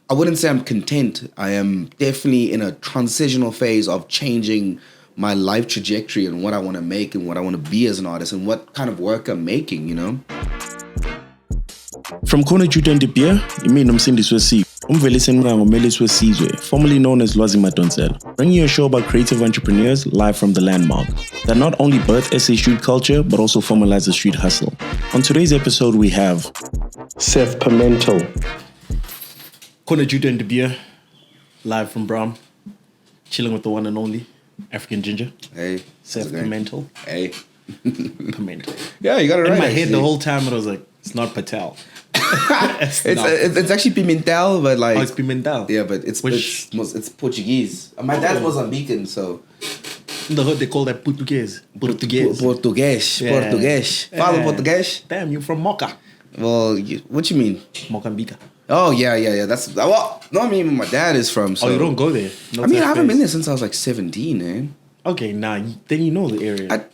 I wouldn't say I'm content. I am definitely in a transitional phase of changing my life trajectory and what I want to make and what I want to be as an artist and what kind of work I'm making, you know? From CNR Juta and Debeer, imini nomsindisi wesiko, umvelisi ngomelisi wesizwe, formerly known as Lwazi Madonsela, bringing you a show about creative entrepreneurs live from the landmark that not only birth SA street culture but also formalize the street hustle. On today's episode, we have Seth Pimentel, CNR Juta and Debeer, live from Braam, chilling with the one and only African ginger. Hey. Seth Pimentel. Hey. Pimentel. Yeah, you got it right. In my head the whole time, it was like, it's not Patel. it's actually Pimentel, but like... Oh, it's Pimentel. Yeah, but it's Portuguese. My dad's Mozambican, so... In the hood, they call that Portuguese. Portuguese. Yeah. Portuguese. Fala Portuguese. Damn, you're from Mocha. Well, what you mean? Mocambique. Oh, yeah. That's... Well, no, I mean, my dad is from, so... Oh, you don't go there? No, I mean, I haven't been there since I was like 17, man. Okay, then you know the area.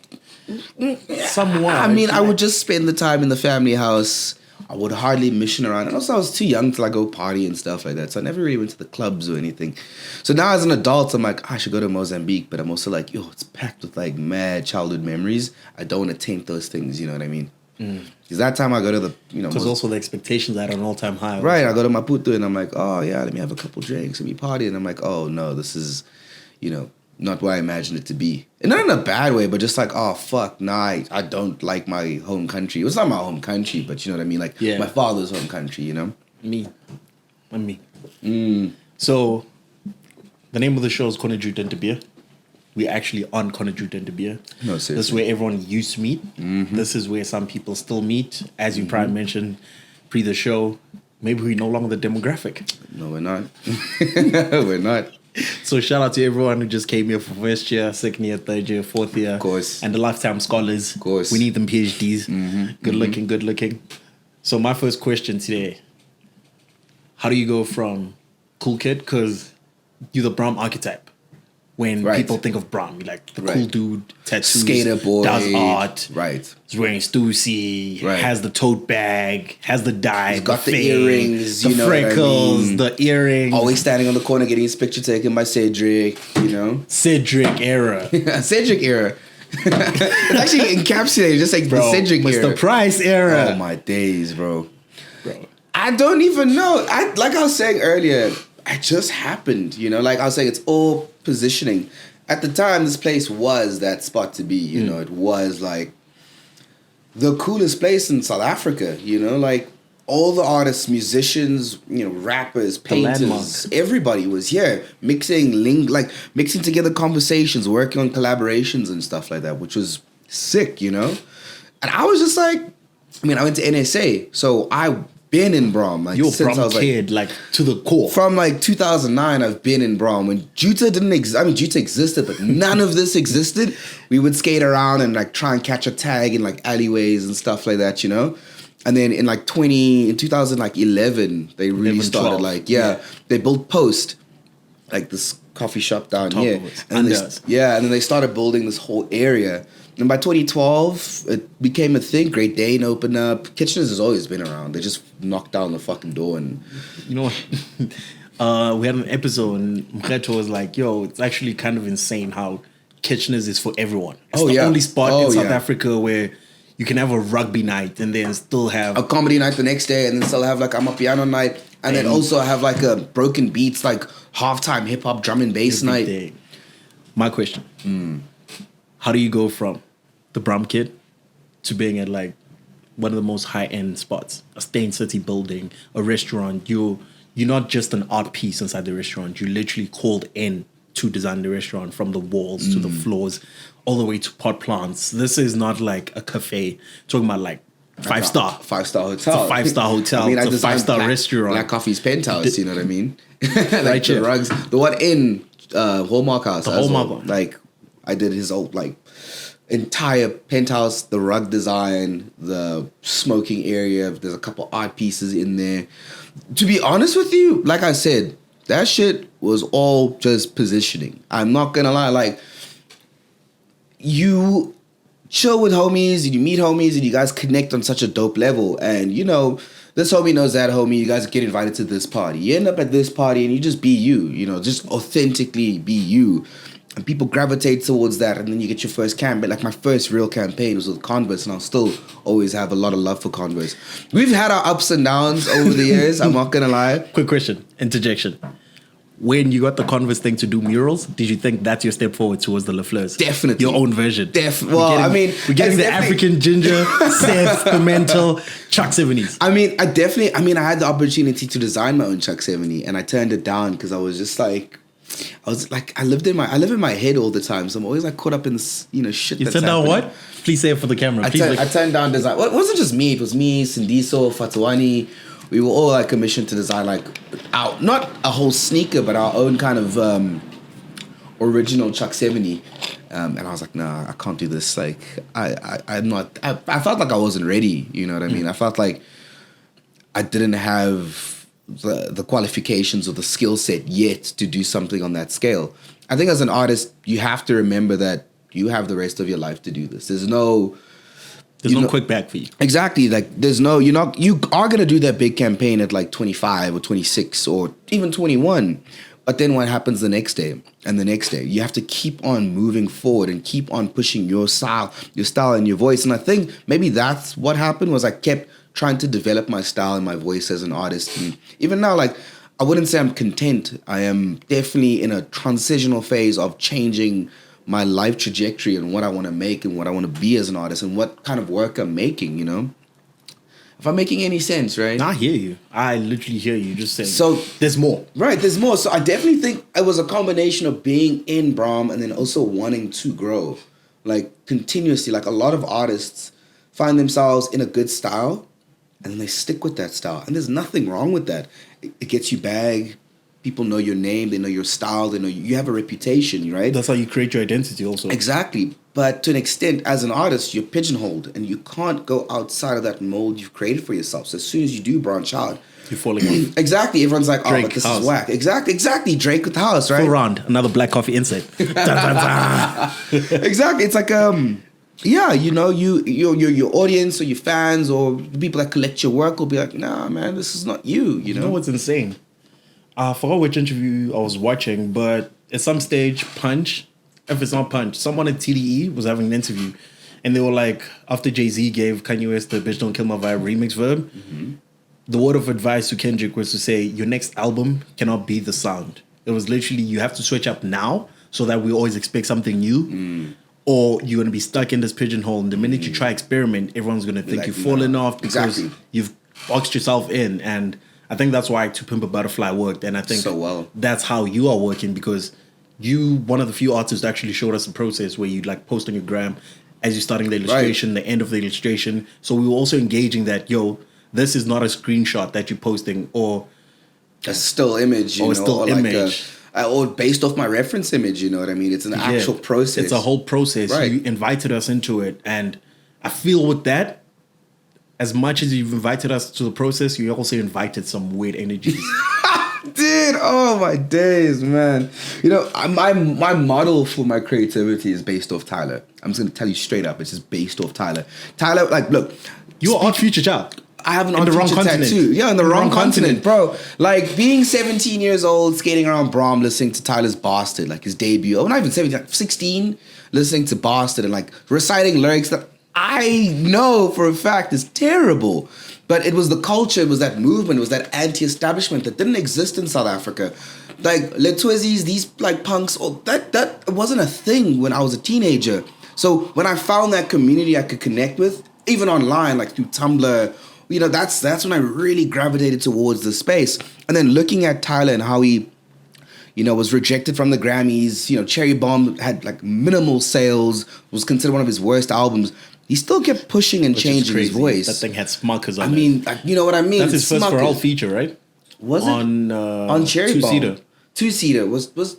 Somewhat. I mean, I would just spend the time in the family house. I would hardly mission around. And also, I was too young to like go party and stuff like that. So I never really went to the clubs or anything. So now as an adult, I'm like, I should go to Mozambique. But I'm also like, yo, it's packed with like mad childhood memories. I don't want to taint those things, you know what I mean? Because that time I go to the, because also the expectations are at an all-time high. Right, I go to Maputo and I'm like, oh yeah, let me have a couple drinks and we party. And I'm like, oh no, this is, not what I imagined it to be. And not in a bad way, but just like, oh, fuck, nah, I don't like my home country. It's not my home country, but you know what I mean? Like, my father's home country, you know? Me. So, the name of the show is CNR Juta and Debeer. We're actually on CNR Juta and Debeer. No, seriously. This is where everyone used to meet. This is where some people still meet. As you probably mentioned pre the show, maybe we're no longer the demographic. No, we're not. We're not. So shout out to everyone who just came here for first year, second year, third year, fourth year. Of course. And the lifetime scholars. Of course. We need them PhDs. Good looking. So my first question today, how do you go from cool kid, because you're the Braam archetype. When people think of Braam, you're like the cool dude, tattoos, skater boy, does art, is wearing Stussy, has the tote bag, has the dye, he's got the earrings, the freckles, the earrings. Always standing on the corner getting his picture taken by Cedric, Cedric era. Cedric era. It's actually encapsulated, just like the Cedric era. Mr. Price era. Oh my days, bro. I don't even know. Like I was saying earlier, it just happened, Like I was saying, it's all positioning. At the time, this place was that spot to be, It was like the coolest place in South Africa, Like all the artists, musicians, rappers, painters, everybody was here mixing together conversations, working on collaborations and stuff like that, which was sick, And I was just like, I went to NSA, so I've been in Braam. You're a Braam kid, to the core. From 2009, I've been in Braam. When Juta didn't exist, Juta existed, but none of this existed. We would skate around and try and catch a tag in alleyways and stuff like that, And then in 2011, they really started they built Post, this coffee shop down here. And then they started building this whole area. And by 2012, it became a thing. Great Dane opened up. Kitcheners has always been around. They just knocked down the fucking door and... You know what? We had an episode and Mkheto was like, yo, it's actually kind of insane how Kitcheners is for everyone. It's the only spot in South Africa where you can have a rugby night and then still have... a comedy night the next day and then still have I'm a piano night. And then also have a broken beats, halftime hip-hop drum and bass night. Day. My question. How do you go from the Braam Kid to being at one of the most high-end spots, a Stain City building, a restaurant? You're not just an art piece inside the restaurant. You literally called in to design the restaurant from the walls to the floors, all the way to pot plants. This is not like a cafe. Talking about five-star hotel. It's a 5-star hotel. It's a 5-star restaurant. Black Coffee's penthouse, you know what I mean? The rugs. The one in Hallmark House. The Hallmark. I did his old entire penthouse, the rug design, the smoking area. There's a couple art pieces in there. To be honest with you, like I said, that shit was all just positioning. I'm not gonna lie. You chill with homies and you meet homies and you guys connect on such a dope level. And this homie knows that homie. You guys get invited to this party. You end up at this party and you just be you. You know, just authentically be you. And people gravitate towards that, and then you get your first campaign. Like my first real campaign was with Converse, and I'll still always have a lot of love for Converse. We've had our ups and downs over the years. I'm not gonna lie. Quick question, interjection. When you got the Converse thing to do murals, did you think that's your step forward towards the Lafleurs? Definitely. Your own version. Well, I mean, we're getting the African ginger, Seth Pimentel, Chuck 70s. I had the opportunity to design my own Chuck 70, and I turned it down because I live in my head all the time, so I'm always like caught up in this, shit. You turned down what? Please say it for the camera. I turned down design. Well, it wasn't just me. It was me, Sindiso, Fatuani. We were all like commissioned to design not a whole sneaker, but our own kind of original Chuck 70. And I was like, nah, I can't do this. Like, I'm not. I felt like I wasn't ready. You know what I mean? I felt like I didn't have the qualifications or the skill set yet to do something on that scale. I think as an artist, you have to remember that you have the rest of your life to do this. There's no quick back for you. Exactly. Like you are going to do that big campaign at like 25 or 26 or even 21. But then what happens the next day and the next day? You have to keep on moving forward and keep on pushing your style and your voice. And I think maybe that's what happened was I kept trying to develop my style and my voice as an artist. And even now, like, I wouldn't say I'm content. I am definitely in a transitional phase of changing my life trajectory and what I want to make and what I want to be as an artist and what kind of work I'm making, If I'm making any sense, right? I hear you. I literally hear you just saying. So there's more. Right, there's more. So I definitely think it was a combination of being in Braam and then also wanting to grow. Like continuously, like a lot of artists find themselves in a good style and then they stick with that style. And there's nothing wrong with that. It gets you bag. People know your name, they know your style, they know you have a reputation, right? That's how you create your identity also. Exactly. But to an extent, as an artist, you're pigeonholed and you can't go outside of that mold you've created for yourself. So as soon as you do branch out, you're falling off. Exactly. Everyone's like, Drake, but this House. is whack. Exactly. Drake with the house, right? Full round. Another black coffee insight. Exactly. It's like, your audience or your fans or the people that collect your work will be like, nah, man, this is not you, You know what's insane? I forgot which interview I was watching, but at some stage, Punch, if it's not Punch, someone at TDE was having an interview, and they were like, after Jay-Z gave Kanye West the Bitch Don't Kill My Vibe remix verb, the word of advice to Kendrick was to say, your next album cannot be the sound. It was literally, you have to switch up now so that we always expect something new, or you're going to be stuck in this pigeonhole, and the minute you try experiment, everyone's going to think you've fallen off because you've boxed yourself in, and I think that's why To Pimp a Butterfly worked, and I think so well. That's how you are working, because you one of the few artists that actually showed us the process where you like post on your gram as you're starting the illustration, the end of the illustration. So we were also engaging that, this is not a screenshot that you're posting or a still image, or based off my reference image. You know what I mean? It's an actual process. It's a whole process. Right. You invited us into it, and I feel with that, as much as you've invited us to the process, you also invited some weird energies. Dude, oh my days, man. My model for my creativity is based off Tyler. I'm just going to tell you straight up. It's just based off Tyler. Tyler, like, look. You're an art future child. I have an art future tattoo. Yeah, in the wrong continent, bro. Like, being 17 years old, skating around Braam, listening to Tyler's Bastard, like his debut. Oh, not even 17, like 16, listening to Bastard and like reciting lyrics that I know for a fact is terrible. But it was the culture, it was that movement, it was that anti-establishment that didn't exist in South Africa. Like Letwezis, these like punks, that wasn't a thing when I was a teenager. So when I found that community I could connect with, even online, like through Tumblr, that's when I really gravitated towards the space. And then looking at Tyler and how he, was rejected from the Grammys, Cherry Bomb had like minimal sales, was considered one of his worst albums. He still kept pushing and changing his voice. That thing had smuckers on it. I mean, you know what I mean? That's his first for all feature, right? Was it? On Cherry Bomb. Two-seater. Two-seater was...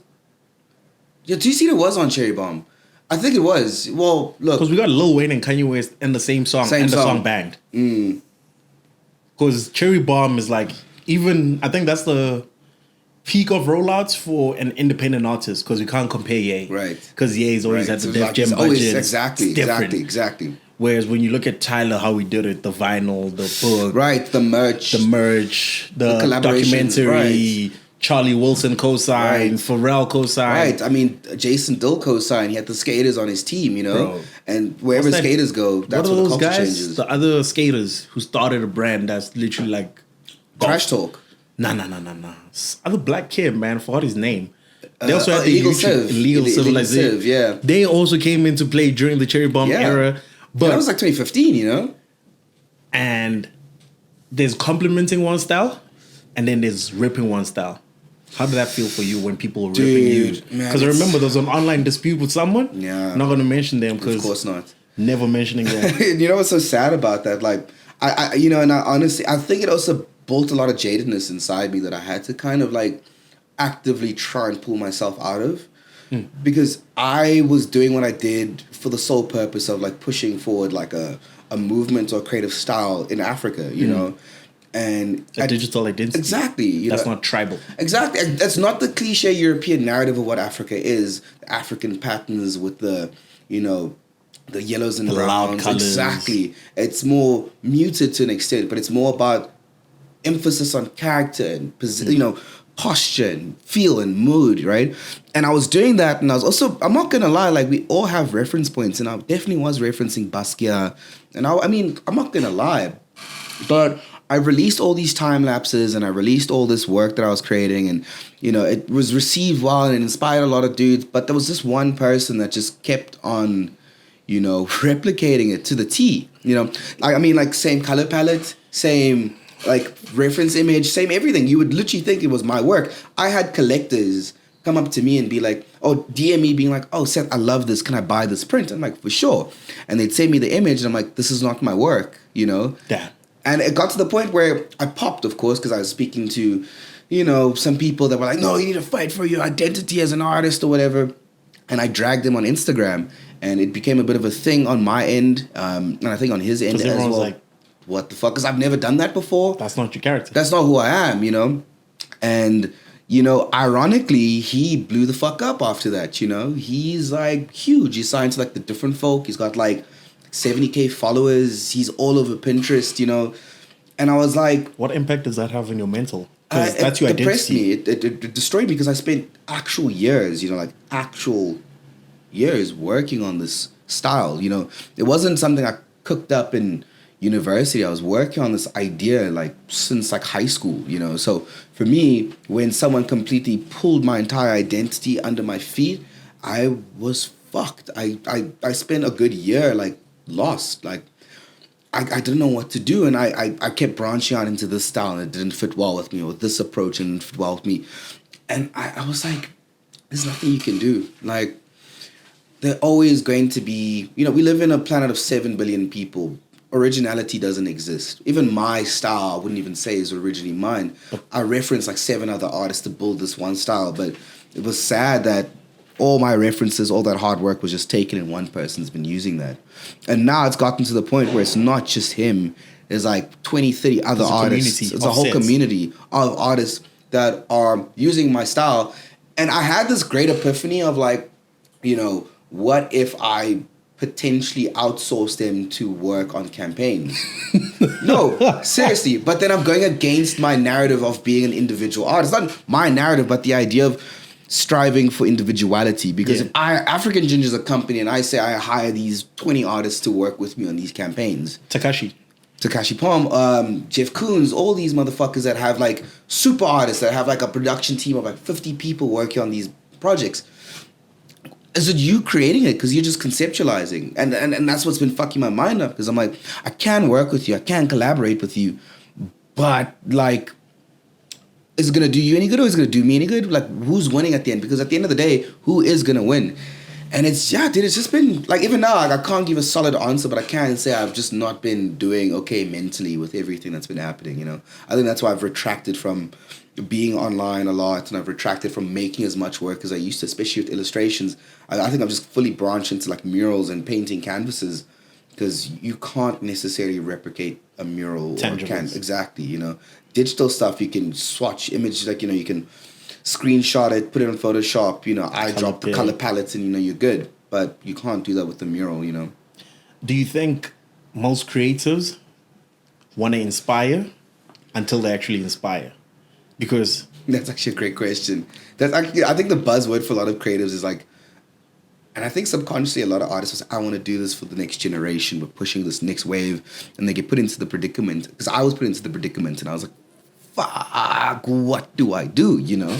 Yeah, Two-seater was on Cherry Bomb. I think it was. Well, look. Because we got Lil Wayne and Kanye West in the same song, the song banged. Because Cherry Bomb is like, even, I think that's the peak of rollouts for an independent artist, because we can't compare Ye. Right. Because Ye's always at the Def Jam budget. Exactly. Whereas when you look at Tyler, how he did it, the vinyl, the book, Right, the merch. the collaborations, documentary, Charlie Wilson co-sign, Right. Pharrell co-sign. Right. I mean, Jason Dill co-signed. He had the skaters on his team, you know? Bro. And wherever What's that- skaters go, that's what where are the those culture guys? changes. The other skaters who started a brand that's literally like Trash talk. Nah. Other black kid, man, forgot his name. They also had the Illegal YouTube, Civ. Illegal Illegal Civilization. Civ, yeah. They also came into play during the Cherry Bomb Yeah. era. But That was like 2015, you know? and there's complimenting one style, and then there's ripping one style. How did that feel for you when people were ripping you? Dude, man, Because I remember there was an online dispute with someone. Yeah. Not going to mention them Of because course not. never mentioning them. You know what's so sad about that? Like, I you know, and I honestly, I think it also built a lot of jadedness inside me that I had to kind of like actively try and pull myself out of. Because I was doing what I did for the sole purpose of like pushing forward like a movement or creative style in Africa, you know? And A digital identity. Exactly. You That's know? not tribal. Exactly. That's not the cliche European narrative of what Africa is. African patterns with the, you know, the yellows and The loud browns. colours. Exactly. It's more muted to an extent, but it's more about emphasis on character and, you know, posture and feel and mood, right? And I was doing that, and I was also, I'm not gonna lie, like we all have reference points, and I definitely was referencing Basquiat. And I mean, I'm not gonna lie, but I released all these time lapses and I released all this work that I was creating, and you know, it was received well and it inspired a lot of dudes. But there was this one person that just kept on, you know, replicating it to the T. You know, like I mean, like same color palette, same like reference image, same everything. You would literally think it was my work. I had collectors come up to me and be like, oh, DM me being like, oh, Seth, I love this. Can I buy this print? I'm like, for sure. And they'd send me the image and I'm like, this is not my work, you know? Yeah. And it got to the point where I popped, of course, because I was speaking to, you know, some people that were like, no, you need to fight for your identity as an artist or whatever. And I dragged them on Instagram and it became a bit of a thing on my end. And I think on his end as everyone was well. like, what the fuck? Because I've never done that before. That's not your character. That's not who I am, you know? And, you know, ironically, he blew the fuck up after that, you know? He's like huge. He signed to like the different folk. He's got like 70K followers. He's all over Pinterest, you know? And I was like... What impact does that have on your mental? Because that's your it depressed identity. me. It destroyed me because I spent actual years, you know, like actual years working on this style, you know? It wasn't something I cooked up in university. I was working on this idea like since like high school, you know? So for me, when someone completely pulled my entire identity under my feet, I was fucked. I spent a good year like lost. Like I didn't know what to do, and I kept branching out into this style and it didn't fit well with me, or this approach didn't fit well with me. And I was like, there's nothing you can do. Like they're always going to be, you know, we live in a planet of 7 billion people. Originality doesn't exist. Even my style, I wouldn't even say is originally mine. I referenced like 7 other artists to build this one style, but it was sad that all my references, all that hard work was just taken and one person's been using that. And now it's gotten to the point where it's not just him. There's like 20, 30 other artists. It's a whole community of artists that are using my style. And I had this great epiphany of like, you know, what if I potentially outsource them to work on campaigns? No, seriously. But then I'm going against my narrative of being an individual artist. Not my narrative, but the idea of striving for individuality. Because if African Ginger is a company and I say I hire these 20 artists to work with me on these campaigns. Takashi Palm, Jeff Koons, all these motherfuckers that have like super artists that have like a production team of like 50 people working on these projects. Is it you creating it? Because you're just conceptualizing. And that's what's been fucking my mind up. Because I'm like, I can work with you. I can collaborate with you. But like, is it going to do you any good or is it going to do me any good? Like, who's winning at the end? Because at the end of the day, who is going to win? And it's, yeah, dude, it's just been, like, even now, like, I can't give a solid answer, but I can say I've just not been doing okay mentally with everything that's been happening, you know? I think that's why I've retracted from being online a lot, and I've retracted from making as much work as I used to, especially with illustrations. I think I've just fully branched into, like, murals and painting canvases, because you can't necessarily replicate a mural or a canvas. Exactly, you know? Digital stuff, you can swatch images, like, you know, you can screenshot it, put it on Photoshop, you know, eyedrop the color palettes, and, you know, you're good. But you can't do that with the mural, you know? Do you think most creatives want to inspire until they actually inspire? Because that's actually a great question. That's actually, I think the buzzword for a lot of creatives is like, and I think subconsciously a lot of artists say, I want to do this for the next generation. We're pushing this next wave. And they get put into the predicament. Because I was put into the predicament and I was like, fuck, what do I do? You know?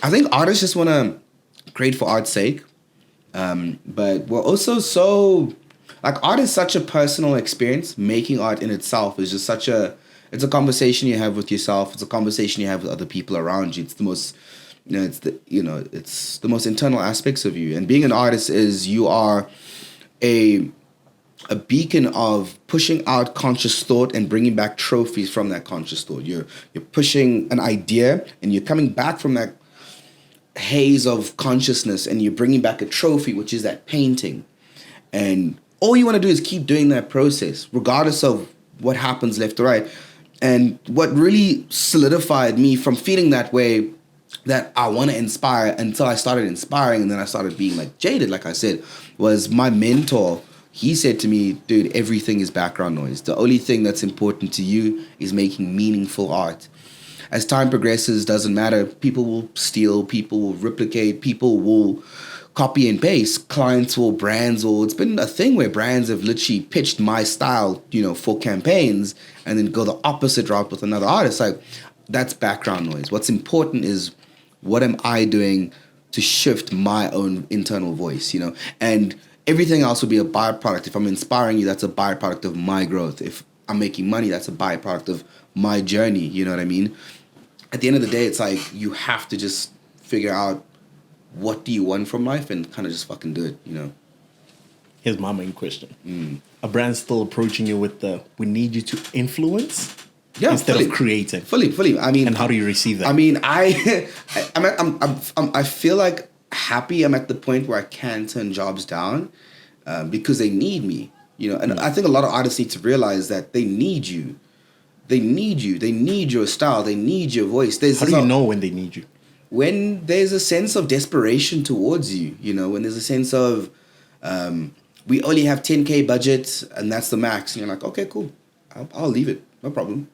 I think artists just want to create for art's sake. But we're also so... Like, art is such a personal experience. Making art in itself is just such a... It's a conversation you have with yourself. It's a conversation you have with other people around you. It's the most... it's the most internal aspects of you. And being an artist is you are a beacon of pushing out conscious thought and bringing back trophies from that conscious thought. You're pushing an idea and you're coming back from that haze of consciousness and you're bringing back a trophy, which is that painting. And all you want to do is keep doing that process, regardless of what happens left or right. And what really solidified me from feeling that way, that I want to inspire, until I started inspiring and then I started being like jaded, like I said, was my mentor. He said to me, dude, everything is background noise. The only thing that's important to you is making meaningful art. As time progresses, doesn't matter. People will steal, people will replicate, people will copy and paste. Clients will, brands will. It's been a thing where brands have literally pitched my style, for campaigns and then go the opposite route with another artist. Like, that's background noise. What's important is, what am I doing to shift my own internal voice, And everything else will be a byproduct. If I'm inspiring you, that's a byproduct of my growth. If I'm making money, that's a byproduct of my journey, you know what I mean? At the end of the day, it's like, you have to just figure out what do you want from life and kind of just fucking do it, Here's my main question. A brand still approaching you with we need you to influence instead of creating. Fully. I mean, and how do you receive that? I mean, I feel like happy I'm at the point where I can turn jobs down because they need me, And I think a lot of artists need to realize that they need you. They need you. They need your style. They need your voice. How do you know when they need you? When there's a sense of desperation towards you, when there's a sense of we only have 10K budget and that's the max. And you're like, okay, cool. I'll leave it. No problem.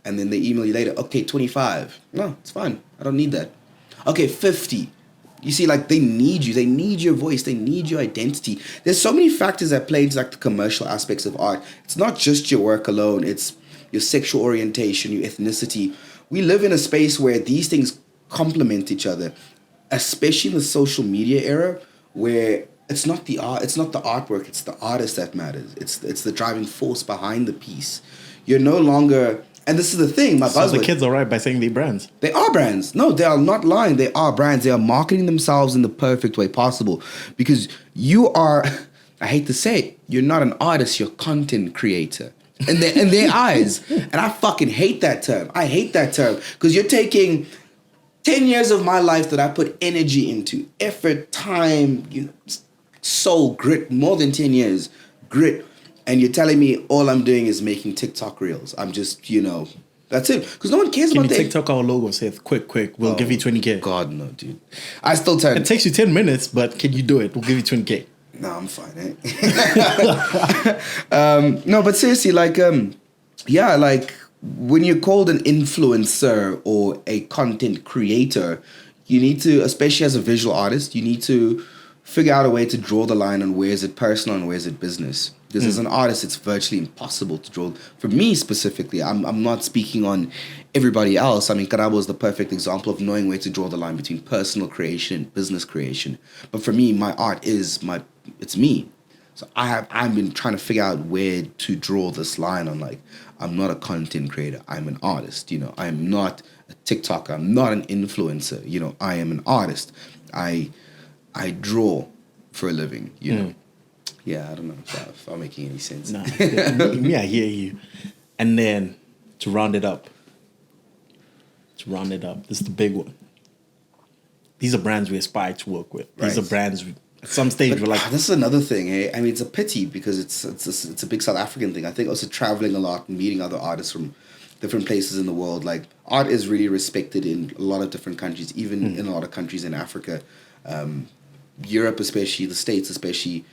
And then they email you later, okay, 25. No, it's fine. I don't need that. Okay, 50. You see, like, they need you. They need your voice. They need your identity. There's so many factors that play into, like, the commercial aspects of art. It's not just your work alone. It's your sexual orientation, your ethnicity. We live in a space where these things complement each other, especially in the social media era, where it's not the art, it's not the artwork, it's the artist that matters. It's the driving force behind the piece. You're no longer, and this is the thing, my buzzword. So the kids are right by saying they're brands. They are brands. No, they are not lying. They are brands. They are marketing themselves in the perfect way possible, because you are, I hate to say it, you're not an artist, you're a content creator. In their eyes. And I fucking hate that term. I hate that term, because you're taking 10 years of my life that I put energy into, effort, time, soul, grit, more than 10 years, grit. And you're telling me all I'm doing is making TikTok reels. I'm just, that's it. Because no one cares about that. Can you TikTok our logo, Seth? Quick. We'll give you 20K. God, no, dude. I still turn. It takes you 10 minutes, but can you do it? We'll give you 20K. No, I'm fine. No, but seriously, like, when you're called an influencer or a content creator, you need to, especially as a visual artist, you need to figure out a way to draw the line on where is it personal and where is it business. Because as an artist, it's virtually impossible to draw. For me specifically, I'm not speaking on everybody else. I mean, Karabo is the perfect example of knowing where to draw the line between personal creation and business creation. But for me, my art is it's me. So I've been trying to figure out where to draw this line on, like, I'm not a content creator. I'm an artist. I am not a TikToker. I'm not an influencer. I am an artist. I draw for a living. Know. Yeah, I don't know if I'm making any sense. Nah, me, I hear you. And then to round it up, this is the big one. These are brands we aspire to work with. These are brands at some stage we're like. This is another thing, hey. I mean, it's a pity because it's a big South African thing. I think also traveling a lot and meeting other artists from different places in the world. Like, art is really respected in a lot of different countries, even in a lot of countries in Africa, Europe especially, the States especially.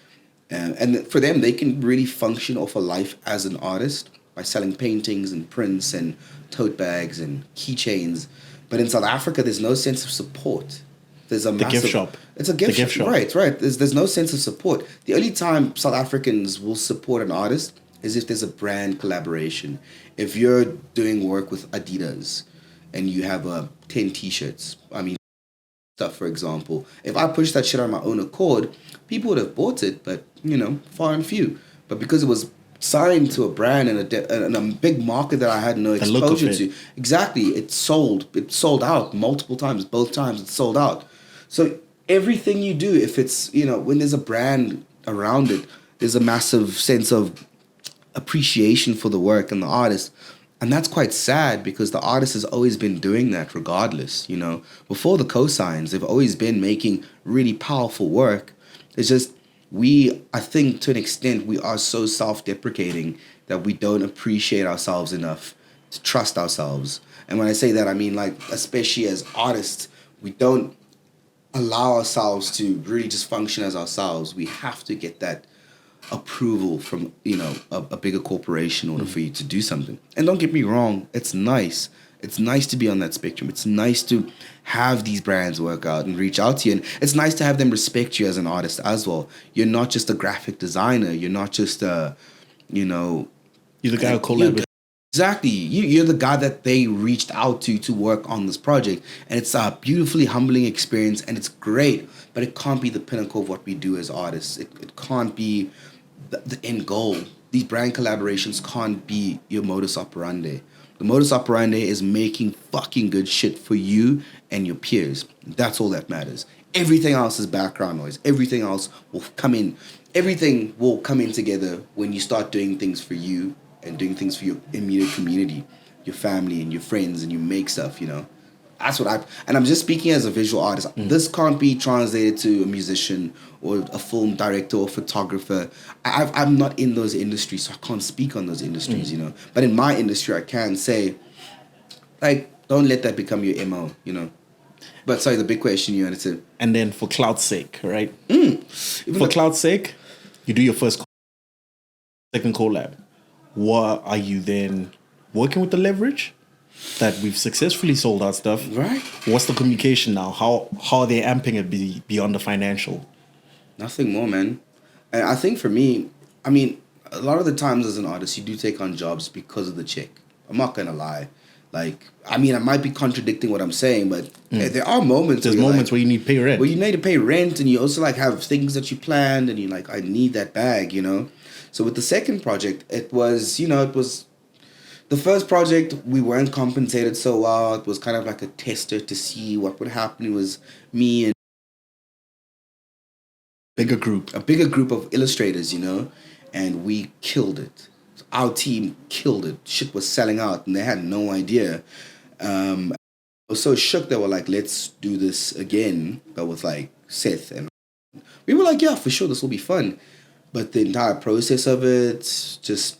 And for them, they can really function off a life as an artist by selling paintings and prints and tote bags and keychains. But in South Africa, there's no sense of support. There's a massive gift shop. It's a gift shop. Right. There's no sense of support. The only time South Africans will support an artist is if there's a brand collaboration. If you're doing work with Adidas and you have 10 t-shirts, stuff, for example, if I pushed that shit on my own accord, people would have bought it, but, far and few. But because it was signed to a brand and a big market that I had no exposure to, exactly, it sold out multiple times. Both times it sold out. So everything you do, if it's, when there's a brand around it, there's a massive sense of appreciation for the work and the artist. And that's quite sad because the artist has always been doing that regardless, Before the cosigns, they've always been making really powerful work. It's just I think to an extent, we are so self-deprecating that we don't appreciate ourselves enough to trust ourselves. And when I say that, I mean, like, especially as artists, we don't allow ourselves to really just function as ourselves. We have to get that approval from a bigger corporation in order for you to do something. And don't get me wrong, it's nice to be on that spectrum. It's nice to have these brands work out and reach out to you, and it's nice to have them respect you as an artist as well. You're not just a graphic designer, you're not just you're the guy who collaborated. Exactly. You're the guy that they reached out to work on this project. And it's a beautifully humbling experience, and it's great. But it can't be the pinnacle of what we do as artists. It can't be the end goal. These brand collaborations can't be your modus operandi. The modus operandi is making fucking good shit for you and your peers. That's all that matters. Everything else is background noise. Everything else will come in. Everything will come in together when you start doing things for you and doing things for your immediate community, your family and your friends, and you make stuff, That's what and I'm just speaking as a visual artist. This can't be translated to a musician or a film director or photographer. I'm not in those industries, so I can't speak on those industries, But in my industry, I can say, like, don't let that become your MO, But sorry, the big question you understand. And then for cloud's sake, right? For cloud's sake, you do your second collab. What are you then working with the leverage that we've successfully sold our stuff? Right. What's the communication now? How are they amping it beyond the financial? Nothing more, man. And I think for me, a lot of the times as an artist, you do take on jobs because of the check. I'm not going to lie. Like, I might be contradicting what I'm saying, but there are moments. There's moments where you need to pay rent. Where you need to pay rent, and you also have things that you planned, and you're like, I need that bag, So with the second project, it was the first project, we weren't compensated so well. It was kind of like a tester to see what would happen. It was me and a bigger group of illustrators, and we killed it. Our team killed it. Shit was selling out, and they had no idea. I was so shook. They were like, let's do this again, but with like Seth. And we were like, yeah, for sure, this will be fun. But the entire process of it, just,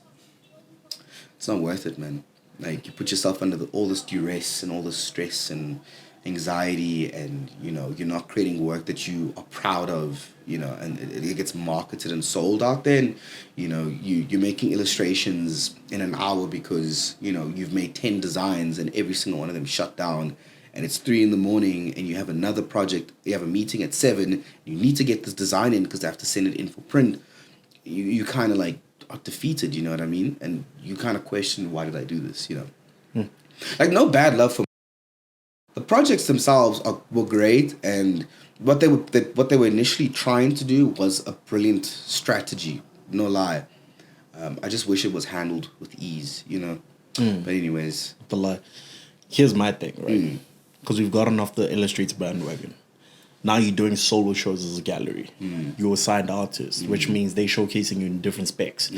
it's not worth it, man. Like, you put yourself under all this duress and all this stress and anxiety, and, you're not creating work that you are proud of, and it gets marketed and sold out there. And, you're making illustrations in an hour because, you've made 10 designs and every single one of them shut down. And it's 3 a.m. and you have another project, you have a meeting at 7, you need to get this design in because they have to send it in for print. You kind of like are defeated, you know what I mean? And you kind of question, why did I do this, Like, no bad love for the projects themselves were great, and what they were initially trying to do was a brilliant strategy, no lie. I just wish it was handled with ease, But anyways. The lie. Here's my thing, right? Because we've gotten off the Illustrates bandwagon. Now you're doing solo shows as a gallery. You're a signed artist, which means they showcasing you in different specs.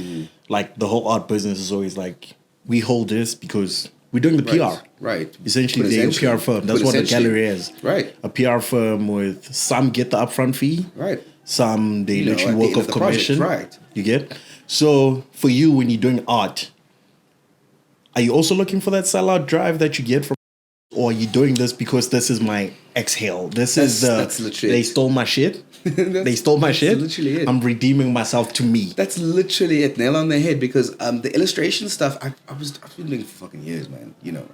Like, the whole art business is always like, we hold this because we're doing the PR. Right. Essentially, they're a PR firm. That's what the gallery is. Right. A PR firm with some get the upfront fee. Right. Some, they literally work off commission. Project, right. You get? So, for you, when you're doing art, are you also looking for that sellout drive that you get from or are you doing this because this is my exhale? That's literally they stole my shit. They stole my shit. Literally it. I'm redeeming myself to me. That's literally it. Nail on the head. Because the illustration stuff, I've been doing for fucking years, man. You know,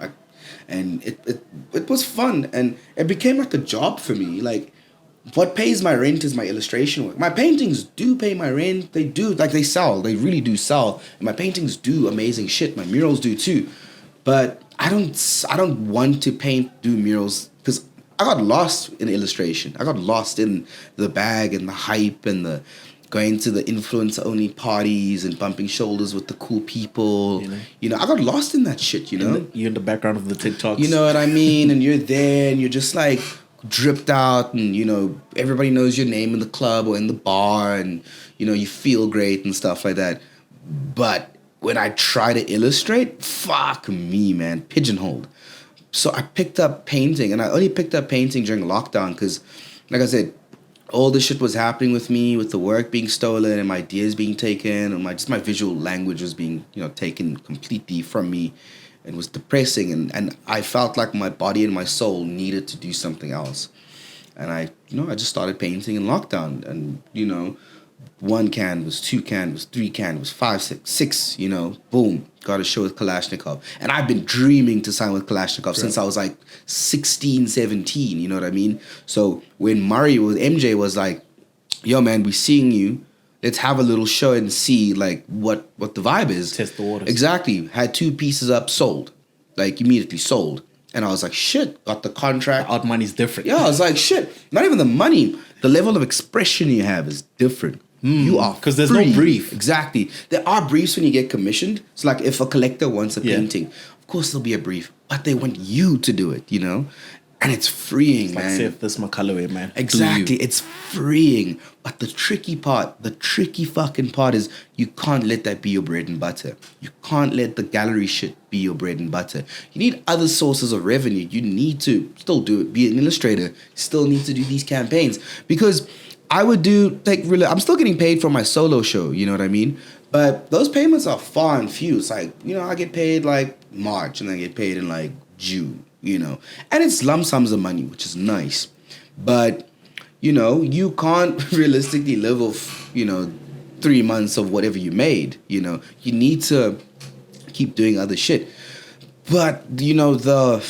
and it was fun, and it became like a job for me. Like, what pays my rent is my illustration work. My paintings do pay my rent. They do, like, they sell. They really do sell. And my paintings do amazing shit. My murals do too. But I don't want to do murals because I got lost in illustration. I got lost in the bag and the hype and the going to the influencer-only parties and bumping shoulders with the cool people. You know, I got lost in that shit, you know? You're in the background of the TikToks. You know what I mean? And you're there and you're just like dripped out and, you know, everybody knows your name in the club or in the bar and, you know, you feel great and stuff like that. But when I try to illustrate, fuck me, man, pigeonholed. So I picked up painting, and I only picked up painting during lockdown because, like I said, all this shit was happening with me, with the work being stolen and my ideas being taken, and my visual language was being, you know, taken completely from me. It was depressing, and I felt like my body and my soul needed to do something else. And I just started painting in lockdown, and, you know, 1 canvas, 2 canvas, 3 canvas, 5, 6, you know, boom, got a show with Kalashnikov. And I've been dreaming to sign with Kalashnikov since I was like 16, 17, you know what I mean? So when MJ was like, yo, man, we seeing you. Let's have a little show and see like what the vibe is. Test the waters. Exactly. Had 2 pieces up, sold. Like immediately sold. And I was like, shit, got the contract. The art money's different. Yeah, I was like, shit, not even the money. The level of expression you have is different. You are because there's no brief. Exactly. There are briefs when you get commissioned. It's like if a collector wants a painting, of course there'll be a brief, but they want you to do it, you know? And it's freeing, man. Like, say if this is my colorway, man. Exactly. It's freeing. But the tricky fucking part is you can't let that be your bread and butter. You can't let the gallery shit be your bread and butter. You need other sources of revenue. You need to still do it. Be an illustrator. You still need to do these campaigns. Because I'm still getting paid for my solo show, you know what I mean? But those payments are far and few. It's like, you know, I get paid like March and I get paid in like June, you know? And it's lump sums of money, which is nice. But, you know, you can't realistically live off, you know, 3 months of whatever you made, you know? You need to keep doing other shit. But, you know, the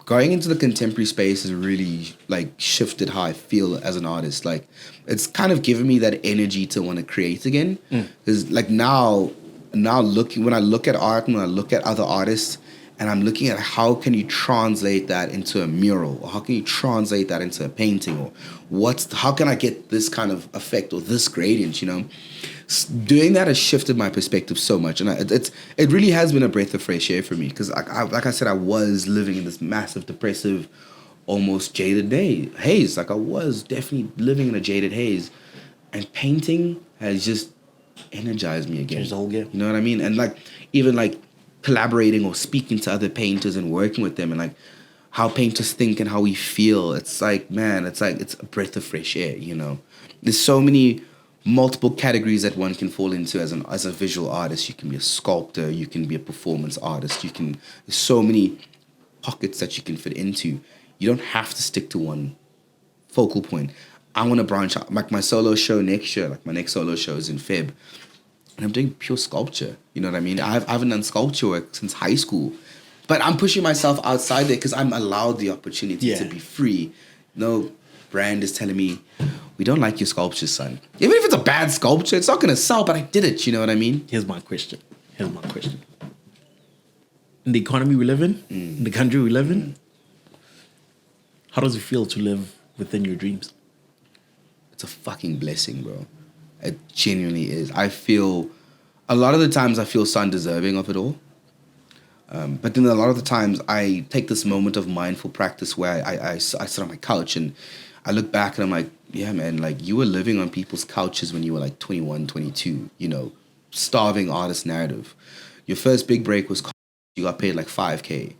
going into the contemporary space has really like shifted how I feel as an artist. Like it's kind of given me that energy to want to create again. Because like now when I look at art and when I look at other artists and I'm looking at how can you translate that into a mural or how can you translate that into a painting or how can I get this kind of effect or this gradient, you know? Doing that has shifted my perspective so much, and it really has been a breath of fresh air for me. Because like I said, I was living in this massive, depressive, almost jaded haze. Like I was definitely living in a jaded haze, and painting has just energized me again. Changed the whole game. You know what I mean? And like even like collaborating or speaking to other painters and working with them, and like how painters think and how we feel. It's like, man, it's a breath of fresh air. You know, there's so many multiple categories that one can fall into as a visual artist. You can be a sculptor, you can be a performance artist, there's so many pockets that you can fit into. You don't have to stick to one focal point. I want to branch out. Like my solo show next year, like my next solo show is in Feb, and I'm doing pure sculpture. You know what I mean? I haven't done sculpture work since high school, but I'm pushing myself outside there because I'm allowed the opportunity to be free. No brand is telling me, we don't like your sculpture, son. Even if it's a bad sculpture, it's not going to sell, but I did it. You know what I mean? Here's my question. In the economy we live in the country we live in, how does it feel to live within your dreams? It's a fucking blessing, bro. It genuinely is. A lot of the times I feel so undeserving of it all. But then a lot of the times I take this moment of mindful practice where I sit on my couch and I look back and I'm like, yeah, man, like you were living on people's couches when you were like 21, 22, you know, starving artist narrative. Your first big break was you got paid like 5K.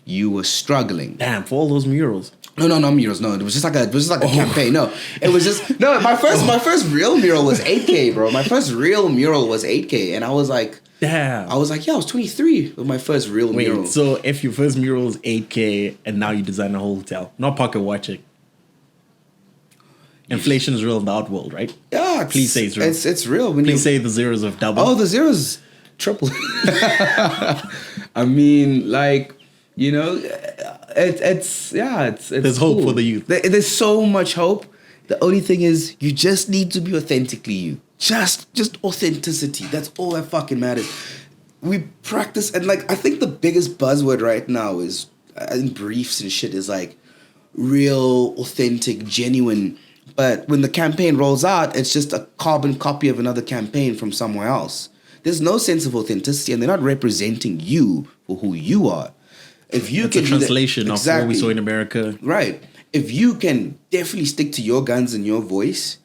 You were struggling. Damn, for all those murals. No, murals. No, it was just like a campaign. No, it was just my first real mural was 8K, bro. My first real mural was 8K, and I was like, Damn. I was like, yeah, I was 23 with my first real mural. Wait, so if your first mural is 8K and now you design a whole hotel, not pocket watching. Inflation is real in the art world, right? Yeah, please say it's real. It's real. Please say the zeros have doubled. Oh, the zeros triple. I mean, like, you know, it's there's hope for the youth. There's so much hope. The only thing is, you just need to be authentically you. Just authenticity. That's all that fucking matters. We practice, and like, I think the biggest buzzword right now is in briefs and shit is like real, authentic, genuine. But when the campaign rolls out, it's just a carbon copy of another campaign from somewhere else. There's no sense of authenticity, and they're not representing you for who you are. If you it's can a translation of what we saw in America. Right. If you can definitely stick to your guns and your voice,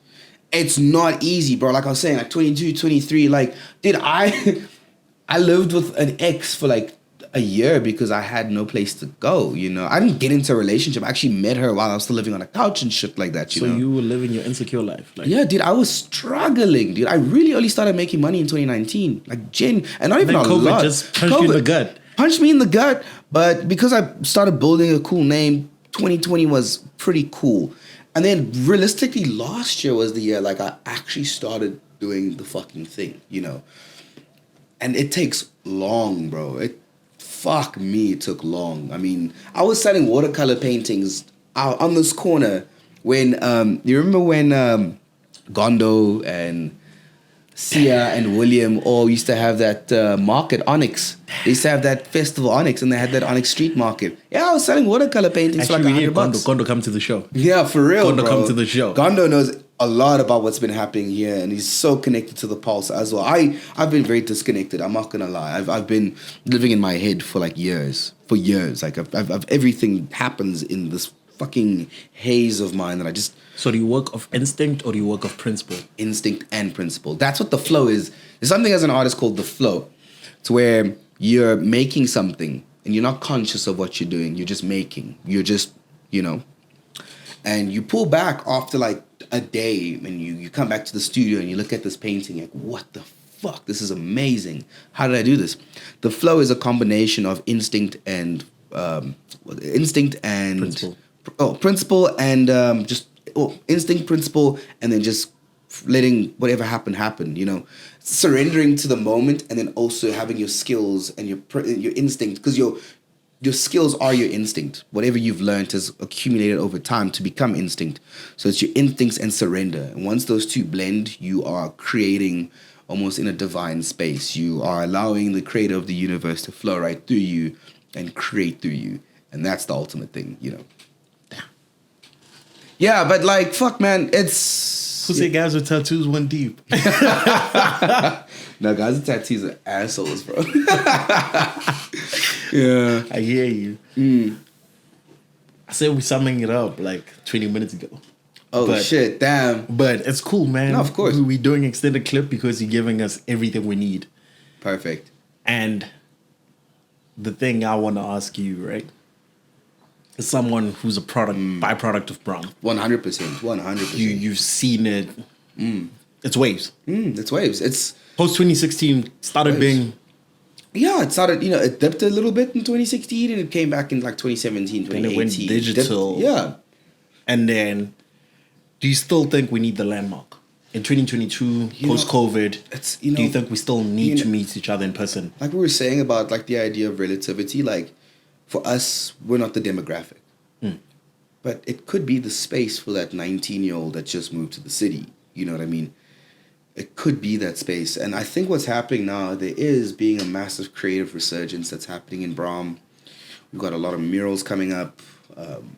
it's not easy, bro. Like I was saying, at 22, 23, like, dude, I lived with an ex for like a year because I had no place to go, you know. I didn't get into a relationship. I actually met her while I was still living on a couch and shit like that, you know. So you were living your insecure life. Like. Yeah, dude, I was struggling, dude. I really only started making money in 2019. Like, and not even a COVID lot. just punched you in the gut. Punched me in the gut, but because I started building a cool name, 2020 was pretty cool. And then realistically, last year was the year like I actually started doing the fucking thing, you know. And it takes long, bro. It took long. I mean, I was selling watercolor paintings out on this corner when you remember when Gondo and Sia and William all used to have that market, Onyx. They used to have that festival, Onyx, and they had that Onyx street market. Yeah, I was selling watercolor paintings for like $100. Gondo come to the show. Yeah, for real, Gondo bro. come to the show. Gondo knows a lot about what's been happening here, and he's so connected to the pulse as well. I've been very disconnected. I'm not gonna lie. I've been living in my head for like years. For years, like I've everything happens in this fucking haze of mine that I just. So do you work of instinct or do you work of principle? Instinct and principle. That's what the flow is. There's something as an artist called the flow. It's where you're making something and you're not conscious of what you're doing. You're just making. You're just, you know. And you pull back after like a day and you come back to the studio and you look at this painting like, what the fuck? This is amazing. How did I do this? The flow is a combination of instinct and principle. Principle and instinct, principle, and then just letting whatever happen, you know, surrendering to the moment, and then also having your skills and your instinct, because your skills are your instinct. Whatever you've learned has accumulated over time to become instinct. So it's your instincts and surrender. And once those two blend, you are creating almost in a divine space. You are allowing the creator of the universe to flow right through you and create through you. And that's the ultimate thing, you know. Yeah, but like, fuck, man, it's... Who say guys with tattoos went deep? No, guys with tattoos are assholes, bro. Yeah. I hear you. I said we're summing it up like 20 minutes ago. Oh, shit, damn. But it's cool, man. No, of course. We're doing extended clip because you're giving us everything we need. Perfect. And the thing I want to ask you, right? As someone who's a byproduct of Braam. 100%. 100%. You've seen it. It's waves. It's waves. It's post 2016 started waves. being. Yeah, it started. You know, it dipped a little bit in 2016, and it came back in like 2017, 2018. And it went digital. Yeah. And then, do you still think we need the landmark in 2022 post COVID? Do you think we still need to meet each other in person? Like we were saying about like the idea of relativity, like. For us, we're not the demographic. But it could be the space for that 19-year-old that just moved to the city. You know what I mean? It could be that space. And I think what's happening now, there is being a massive creative resurgence that's happening in Braam. We've got a lot of murals coming up.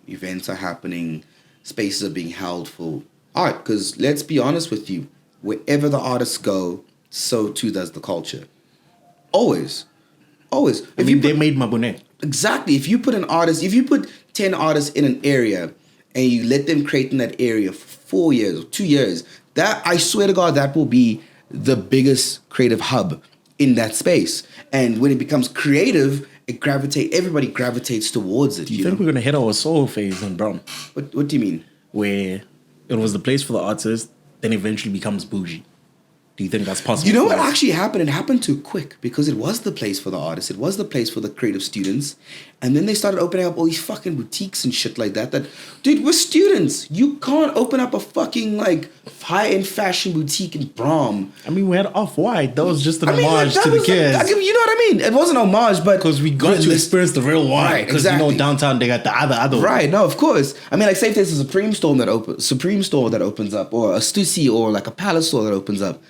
Events are happening. Spaces are being held for art. Because let's be honest with you. Wherever the artists go, so too does the culture. Always. Always. They made Mabone. Exactly. If you put 10 artists in an area and you let them create in that area for 4 years or 2 years, that I swear to God, that will be the biggest creative hub in that space. And when it becomes creative, everybody gravitates towards it. Do you think we're gonna hit our soul phase in Braam? What do you mean? Where it was the place for the artist, then eventually becomes bougie. Do you think that's possible? You know for what us? actually happened? It happened too quick because it was the place for the artists. It was the place for the creative students. And then they started opening up all these fucking boutiques and shit like that. Dude, we're students. You can't open up a fucking like high-end fashion boutique in Braam. I mean, we had Off-White. That was just an homage that to the was kids. you know what I mean? It wasn't homage, but... Because we got to experience the real white. Right, Because exactly. downtown they got the other one. Right, no, of course. I mean, like, say if there's a Supreme store that opens up, or a Stussy, or like a Palace store that opens up.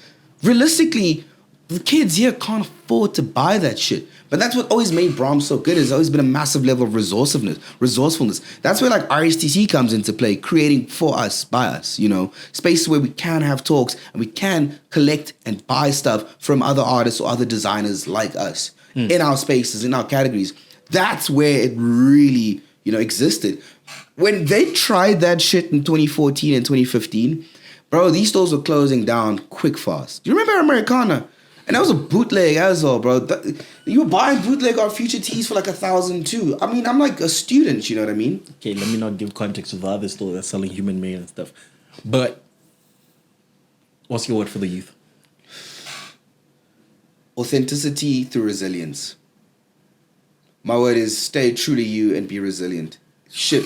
Realistically, the kids here can't afford to buy that shit. But that's what always made Braam so good. There's always been a massive level of resourcefulness. That's where like RSTC comes into play, creating for us, by us, you know, spaces where we can have talks and we can collect and buy stuff from other artists or other designers like us in our spaces, in our categories. That's where it really, you know, existed. When they tried that shit in 2014 and 2015, bro, these stores were closing down quick fast. Do you remember Americana? And that was a bootleg as well, bro. You were buying bootleg or future tees for like 1,000 too. I mean, I'm like a student, you know what I mean? Okay, let me not give context of the other store that's selling human made and stuff. But what's your word for the youth? Authenticity through resilience. My word is stay true to you and be resilient. Shit.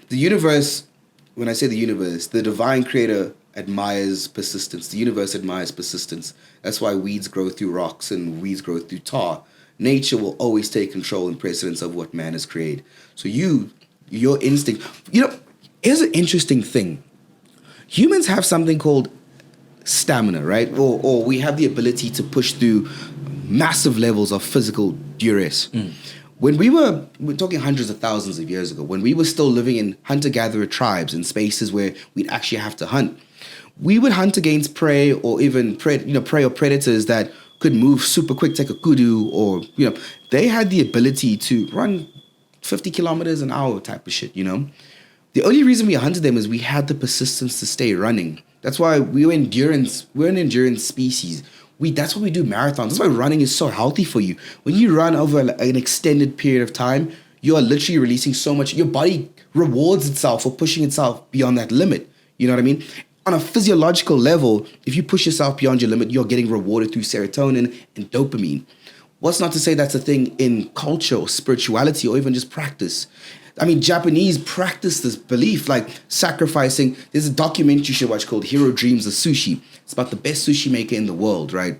The universe, when I say the universe, the divine creator admires persistence. The universe admires persistence. That's why weeds grow through rocks and weeds grow through tar. Nature will always take control and precedence of what man has created. So your instinct, you know, here's an interesting thing. Humans have something called stamina, right? Or we have the ability to push through massive levels of physical duress. When we're talking hundreds of thousands of years ago, when we were still living in hunter-gatherer tribes in spaces where we'd actually have to hunt, we would hunt against prey or even prey or predators that could move super quick, take a kudu, or, you know, they had the ability to run 50 kilometers an hour type of shit, you know? The only reason we hunted them is we had the persistence to stay running. That's why we're an endurance species. That's why we do marathons. That's why running is so healthy for you. When you run over an extended period of time, you are literally releasing so much. Your body rewards itself for pushing itself beyond that limit. You know what I mean? On a physiological level, if you push yourself beyond your limit, you're getting rewarded through serotonin and dopamine. What's not to say that's a thing in culture or spirituality or even just practice? I mean, Japanese practice this belief, like sacrificing. There's a documentary you should watch called Hero Dreams of Sushi. It's about the best sushi maker in the world, right?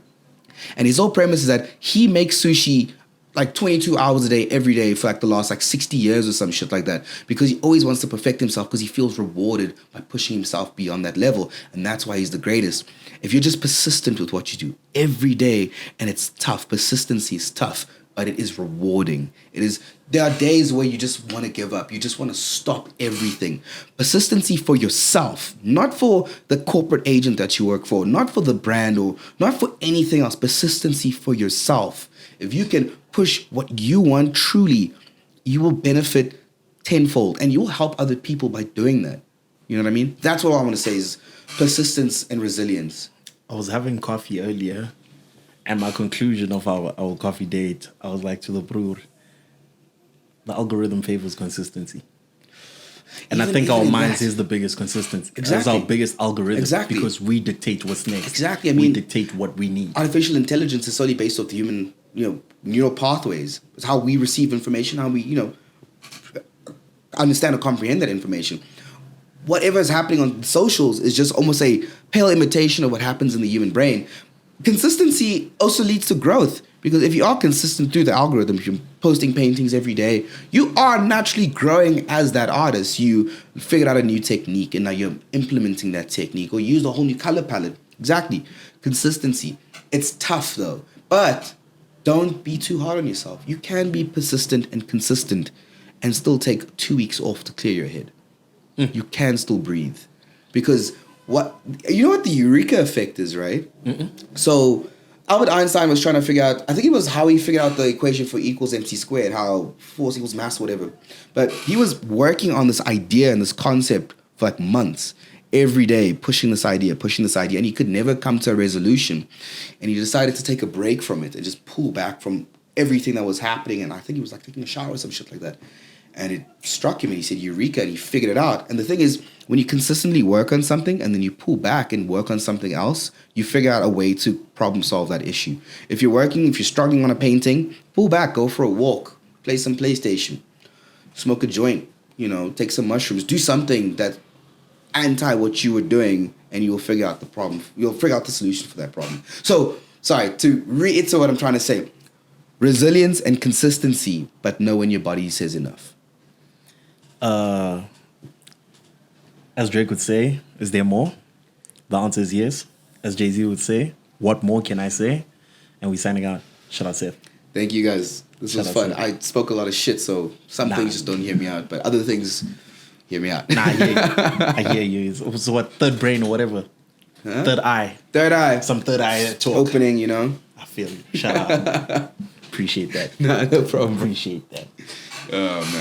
And his whole premise is that he makes sushi like 22 hours a day, every day for like the last like 60 years or some shit like that. Because he always wants to perfect himself because he feels rewarded by pushing himself beyond that level. And that's why he's the greatest. If you're just persistent with what you do every day, and it's tough, persistency is tough, but it is rewarding. There are days where you just want to give up. You just want to stop everything. Persistency for yourself, not for the corporate agent that you work for, not for the brand or not for anything else. Persistency for yourself. If you can push what you want truly, you will benefit tenfold and you will help other people by doing that. You know what I mean? That's what I want to say is persistence and resilience. I was having coffee earlier, and my conclusion of our coffee date, I was like to the brewer, the algorithm favors consistency. And I think our minds is the biggest consistency. Exactly. It's our biggest algorithm. Exactly. Because we dictate what's next. Exactly. I we mean, dictate what we need. Artificial intelligence is solely based off the human, neural pathways. It's how we receive information, how we, understand or comprehend that information. Whatever is happening on socials is just almost a pale imitation of what happens in the human brain. Consistency also leads to growth, because if you are consistent through the algorithm, if you're posting paintings every day, you are naturally growing as that artist. You figured out a new technique and now you're implementing that technique, or used a whole new color palette. Exactly. Consistency. It's tough though, but don't be too hard on yourself. You can be persistent and consistent and still take 2 weeks off to clear your head. You can still breathe, because what the eureka effect is, right? So Albert Einstein was trying to figure out, I think it was how he figured out the equation for E equals MC squared, how force equals mass, whatever. But he was working on this idea and this concept for like months, every day, pushing this idea, and he could never come to a resolution. And he decided to take a break from it and just pull back from everything that was happening. And I think he was like taking a shower or some shit like that. And it struck him and he said, Eureka, and he figured it out. And the thing is, when you consistently work on something and then you pull back and work on something else, you figure out a way to problem solve that issue. If you're struggling on a painting, pull back, go for a walk, play some PlayStation, smoke a joint, take some mushrooms, do something that anti what you were doing, and you'll figure out the problem. You'll figure out the solution for that problem. So, sorry, to reiterate what I'm trying to say, resilience and consistency, but know when your body says enough. As Drake would say, is there more? The answer is yes. As Jay-Z would say, what more can I say? And we signing out. Shout out, Seth. Thank you, guys. This was fun. I spoke a lot of shit, so some things just don't hear me out, but other things hear me out. Nah, I hear you. So what, third brain or whatever? Huh? Third eye. Third eye. Some third eye talk. Opening, I feel you. Shout out. Appreciate that. Nah, no problem. Appreciate that. Oh, man.